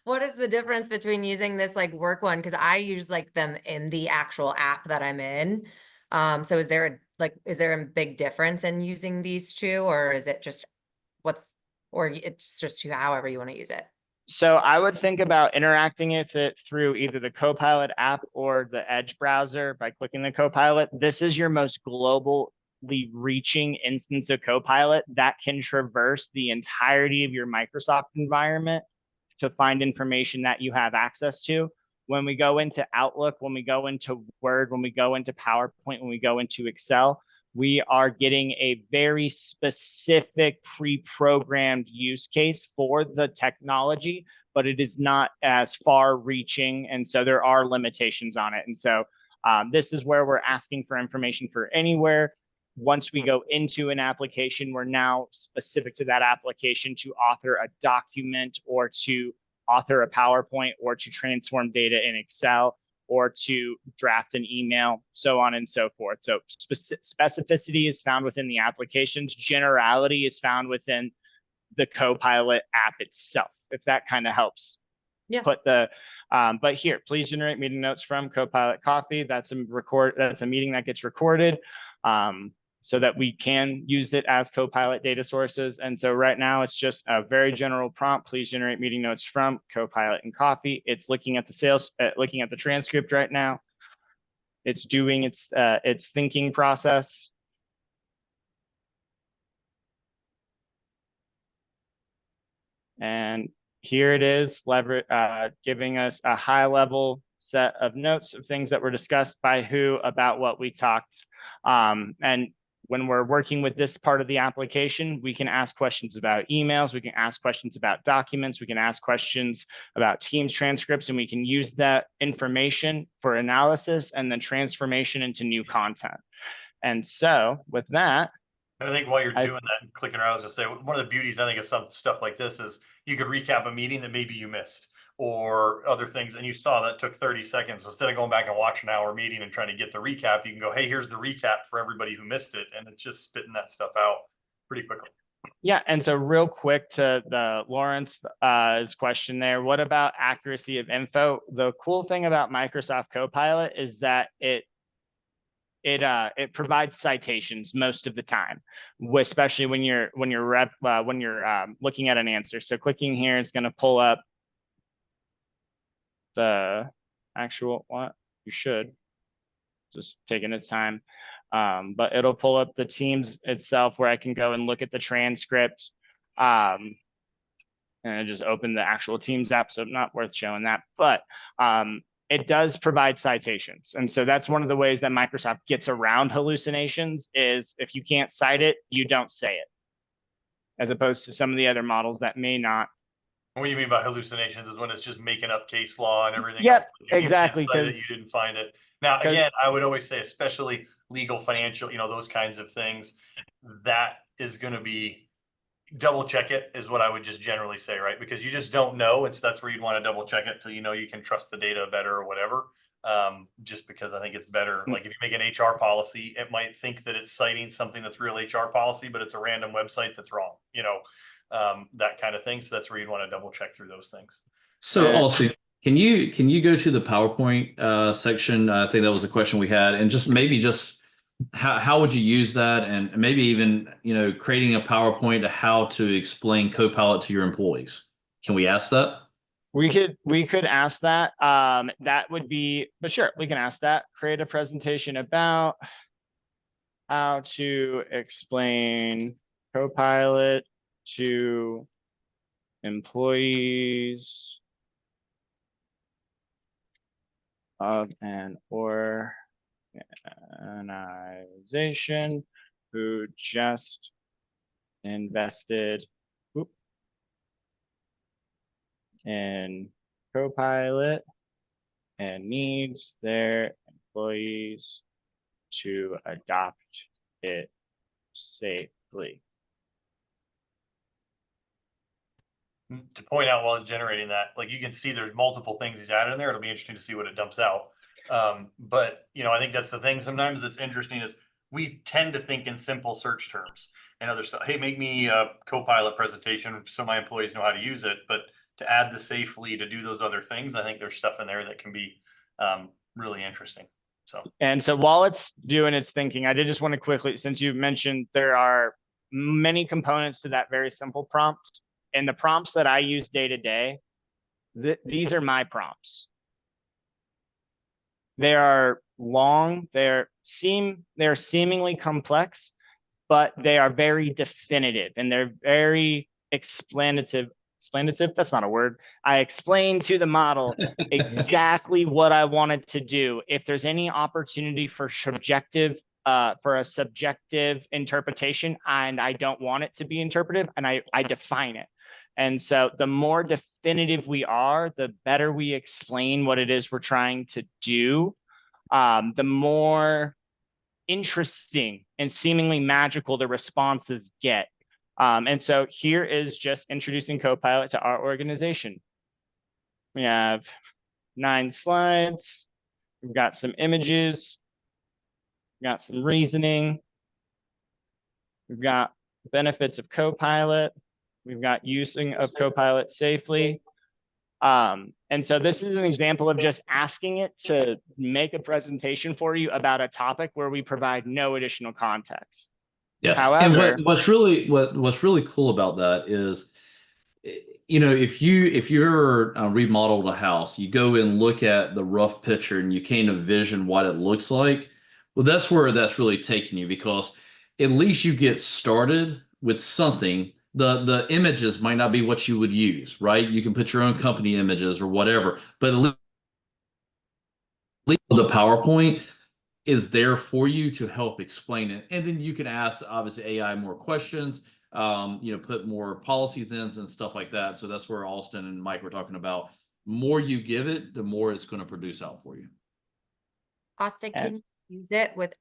what is the difference between using this like work one? Because I use like them in the actual app that I'm in. So is there a big difference in using these two, or is it just or it's just however you want to use it? So I would think about interacting with it through either the Copilot app or the Edge browser by clicking the Copilot. This is your most globally reaching instance of Copilot that can traverse the entirety of your Microsoft environment to find information that you have access to. When we go into Outlook, when we go into Word, when we go into PowerPoint, when we go into Excel, we are getting a very specific pre-programmed use case for the technology, but it is not as far reaching. And so there are limitations on it. And so this is where we're asking for information for anywhere. Once we go into an application, we're now specific to that application to author a document or to author a PowerPoint or to transform data in Excel, or to draft an email, so on and so forth. So specificity is found within the applications. Generality is found within the Copilot app itself, if that kind of helps. Yeah. Put the, but here, please generate meeting notes from Copilot Coffee. That's a meeting that gets recorded. So that we can use it as Copilot data sources. And so right now it's just a very general prompt. Please generate meeting notes from Copilot and Coffee. It's looking at looking at the transcript right now. It's doing its thinking process. And here it is, giving us a high level set of notes of things that were discussed by who about what we talked. And when we're working with this part of the application, we can ask questions about emails, we can ask questions about documents, we can ask questions about Teams transcripts, and we can use that information for analysis and then transformation into new content. And so with that, And I think while you're doing that and clicking around, I was gonna say, one of the beauties, I think, of some stuff like this is you could recap a meeting that maybe you missed or other things, and you saw that took 30 seconds. Instead of going back and watching an hour meeting and trying to get the recap, you can go, hey, here's the recap for everybody who missed it. And it's just spitting that stuff out pretty quickly. yeah, and so real quick to the Lawrence's question there, what about accuracy of info? The cool thing about Microsoft Copilot is that it provides citations most of the time, especially when you're looking at an answer. So clicking here is going to pull up the actual what you should just taking its time. But it'll pull up the Teams itself where I can go and look at the transcript. And I just open the actual Teams app, so not worth showing that. But it does provide citations. And so that's one of the ways that Microsoft gets around hallucinations is if you can't cite it, you don't say it, as opposed to some of the other models that may not. What do you mean by hallucinations is when it's just making up case law and everything Yep, else. Like, exactly. You didn't find it. Now, again, I would always say, especially legal, financial, those kinds of things, that is going to be double check it is what I would just generally say, right? Because you just don't know. That's where you'd want to double check it till you can trust the data better or whatever. Just because I think it's better. Like if you make an HR policy, it might think that it's citing something that's real HR policy, but it's a random website that's wrong, that kind of thing. So that's where you'd want to double check through those things. So Austin, can you go to the PowerPoint section? I think that was a question we had, and just how would you use that, and maybe even creating a PowerPoint to how to explain Copilot to your employees. Can we ask that? We could ask that. That would be, but sure, we can ask that. Create a presentation about how to explain Copilot to employees of an organization who just invested in Copilot and needs their employees to adopt it safely. To point out while it's generating that, like you can see there's multiple things he's added in there. It'll be interesting to see what it dumps out. But I think that's the thing sometimes that's interesting is we tend to think in simple search terms and other stuff. Hey, make me a Copilot presentation so my employees know how to use it. But to add the safely to do those other things, I think there's stuff in there that can be really interesting. So while it's doing its thinking, I did just want to quickly, since you mentioned there are many components to that very simple prompt, and the prompts that I use day to day, these are my prompts. They are long, they're seemingly complex, but they are very definitive and they're very explanative. That's not a word. I explained to the model exactly what I wanted to do. If there's any opportunity for a subjective interpretation, and I don't want it to be interpretive, and I define it. And so the more definitive we are, the better we explain what it is we're trying to do, the more interesting and seemingly magical the responses get. And so here is just introducing Copilot to our organization. We have 9 slides. We've got some images. We've got some reasoning. We've got benefits of Copilot. We've got using of Copilot safely. And so this is an example of just asking it to make a presentation for you about a topic where we provide no additional context. Yeah. However, and what's really cool about that is, if you're remodeled a house, you go and look at the rough picture and you can't envision what it looks like. Well, that's where that's really taking you, because at least you get started with something. The images might not be what you would use, right? You can put your own company images or whatever, but at least the PowerPoint, is there for you to help explain it. And then you can ask, obviously, AI more questions, put more policies in and stuff like that. So that's where Austin and Mike were talking about. More you give it, the more it's going to produce out for you. Austin, can you use it with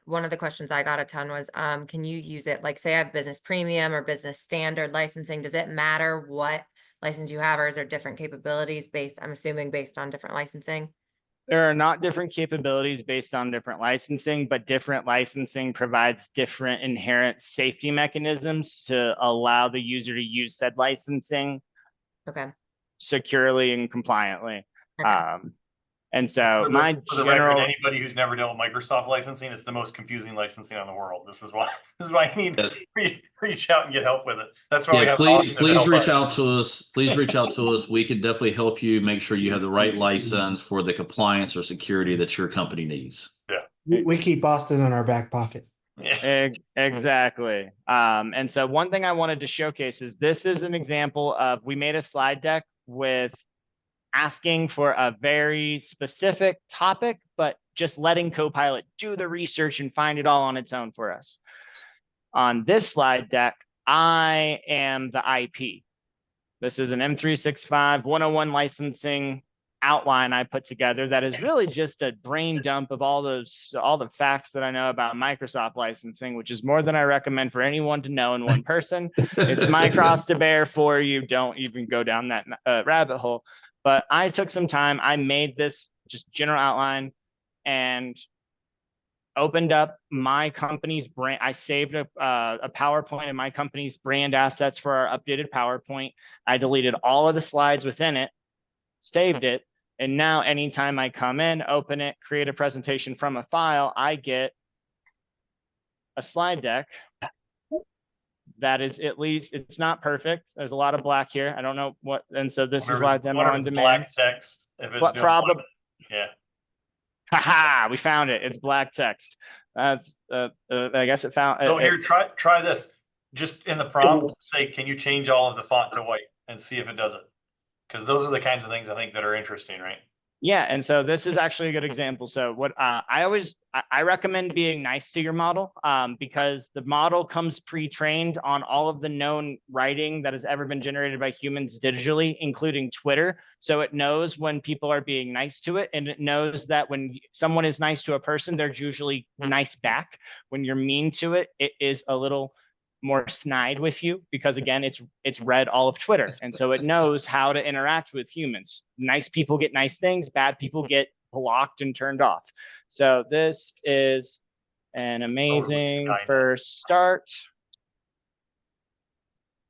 one of the questions I got a ton was, can you use it, like say I have business premium or business standard licensing? Does it matter what license you have, or is there different capabilities I'm assuming based on different licensing? There are not different capabilities based on different licensing, but different licensing provides different inherent safety mechanisms to allow the user to use said licensing securely and compliantly. Okay. And so For the record, anybody who's never dealt with Microsoft licensing, it's the most confusing licensing in the world. This is why you need to reach out and get help with it. That's why we have please reach out to us. Please reach out to us. We can definitely help you make sure you have the right license for the compliance or security that your company needs. Yeah. We keep Austin in our back pocket. Yeah. Exactly. And so one thing I wanted to showcase is this is an example of, we made a slide deck with asking for a very specific topic, but just letting Copilot do the research and find it all on its own for us. On this slide deck, I am the IP. This is an M365 101 licensing outline I put together that is really just a brain dump of all the facts that I know about Microsoft licensing, which is more than I recommend for anyone to know in one person. It's my cross to bear for you. Don't even go down that rabbit hole. But I took some time. I made this just general outline and opened up my company's brand. I saved a PowerPoint of my company's brand assets for our updated PowerPoint. I deleted all of the slides within it, saved it. And now anytime I come in, open it, create a presentation from a file, I get a slide deck that is, at least, it's not perfect. There's a lot of black here. I don't know what, and so this is why demo on demand. Black text. If it's what problem? Yeah. Haha, we found it. It's black text. That's I guess it found. So here, try this. Just in the prompt, say, can you change all of the font to white, and see if it does it? Because those are the kinds of things I think that are interesting, right? Yeah, and so this is actually a good example. So what I recommend being nice to your model, because the model comes pre-trained on all of the known writing that has ever been generated by humans digitally, including Twitter. So it knows when people are being nice to it, and it knows that when someone is nice to a person, they're usually nice back. When you're mean to it, it is a little more snide with you, because again, it's read all of Twitter, and so it knows how to interact with humans. Nice people get nice things, bad people get blocked and turned off. So this is an amazing first start.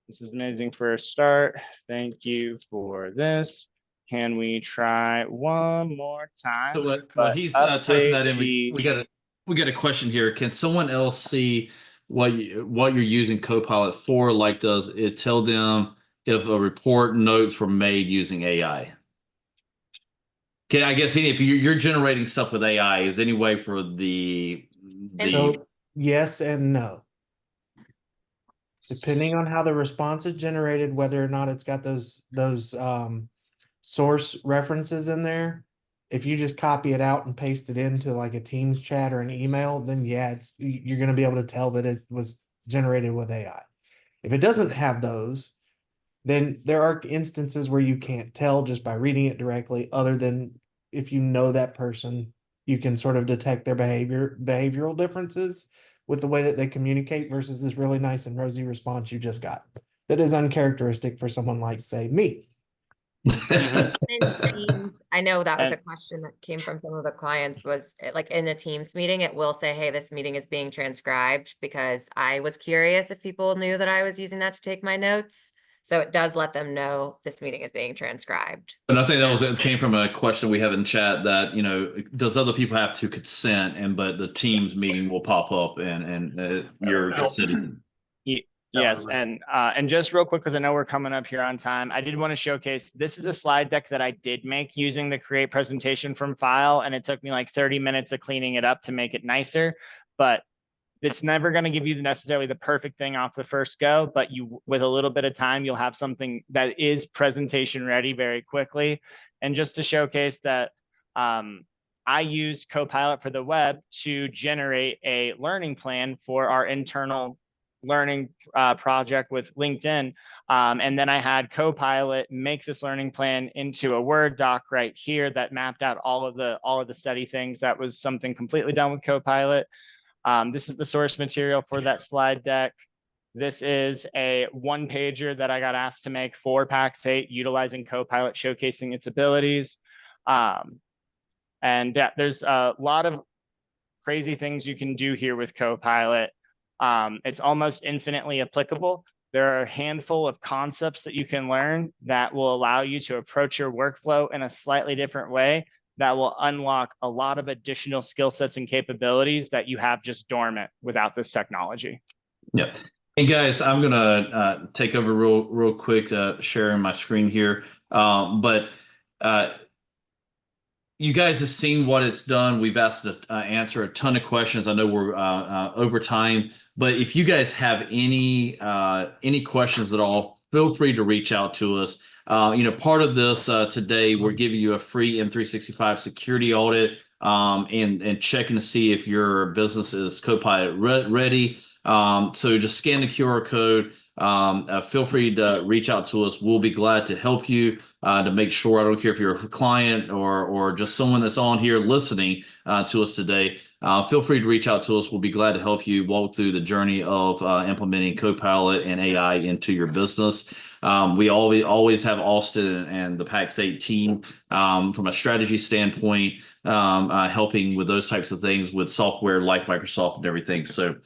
This is amazing first start. Thank you for this. Can we try one more time? So what he's typing that in, we got a question here. Can someone else see what you're using Copilot for? Like, does it tell them if a report notes were made using AI? Okay, I guess if you're generating stuff with AI, is any way for So, yes and no. Depending on how the response is generated, whether or not it's got those source references in there. If you just copy it out and paste it into like a Teams chat or an email, then yeah, you're going to be able to tell that it was generated with AI. If it doesn't have those, then there are instances where you can't tell just by reading it directly, other than if you know that person, you can sort of detect their behavioral differences with the way that they communicate versus this really nice and rosy response you just got. That is uncharacteristic for someone like, say, me. In Teams, I know that was a question that came from some of the clients, was like in a Teams meeting, it will say, hey, this meeting is being transcribed, because I was curious if people knew that I was using that to take my notes. So it does let them know this meeting is being transcribed. And I think it came from a question we have in chat that, does other people have to consent, but the Teams meeting will pop up and you're consenting. Yes, and just real quick, because I know we're coming up here on time, I did want to showcase, this is a slide deck that I did make using the create presentation from file, and it took me like 30 minutes of cleaning it up to make it nicer, but it's never going to give you necessarily the perfect thing off the first go, but with a little bit of time, you'll have something that is presentation ready very quickly. And just to showcase that I used Copilot for the web to generate a learning plan for our internal learning project with LinkedIn. And then I had Copilot make this learning plan into a Word doc right here that mapped out all of the study things. That was something completely done with Copilot. This is the source material for that slide deck. This is a one pager that I got asked to make for PAX 8 utilizing Copilot, showcasing its abilities. And yeah, there's a lot of crazy things you can do here with Copilot. It's almost infinitely applicable. There are a handful of concepts that you can learn that will allow you to approach your workflow in a slightly different way that will unlock a lot of additional skill sets and capabilities that you have just dormant without this technology. Yeah. And guys, I'm gonna take over real quick, sharing my screen here. But you guys have seen what it's done. We've asked to answer a ton of questions. I know we're over time, but if you guys have any questions at all, feel free to reach out to us. Part of this today, we're giving you a free M365 security audit and checking to see if your business is Copilot ready. So just scan the QR code. Feel free to reach out to us. We'll be glad to help you to make sure. I don't care if you're a client or just someone that's on here listening to us today. Feel free to reach out to us. We'll be glad to help you walk through the journey of implementing Copilot and AI into your business. We always have Austin and the PAX 8 team from a strategy standpoint, helping with those types of things with software like Microsoft and everything. So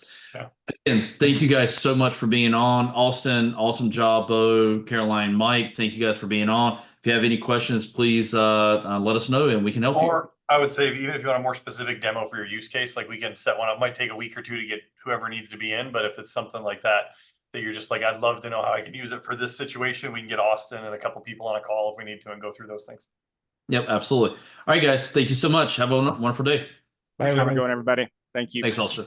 again, thank you guys so much for being on. Austin, awesome job. Bo, Caroline, Mike, thank you guys for being on. If you have any questions, please let us know and we can help you. Or I would say, even if you want a more specific demo for your use case, like we can set one up. It might take a week or two to get whoever needs to be in, but if it's something like that you're just like, I'd love to know how I can use it for this situation, we can get Austin and a couple people on a call if we need to and go through those things. Yep, absolutely. All right, guys, thank you so much. Have a wonderful day. Bye, Have a good one, everybody. Thank you. Thanks, Austin.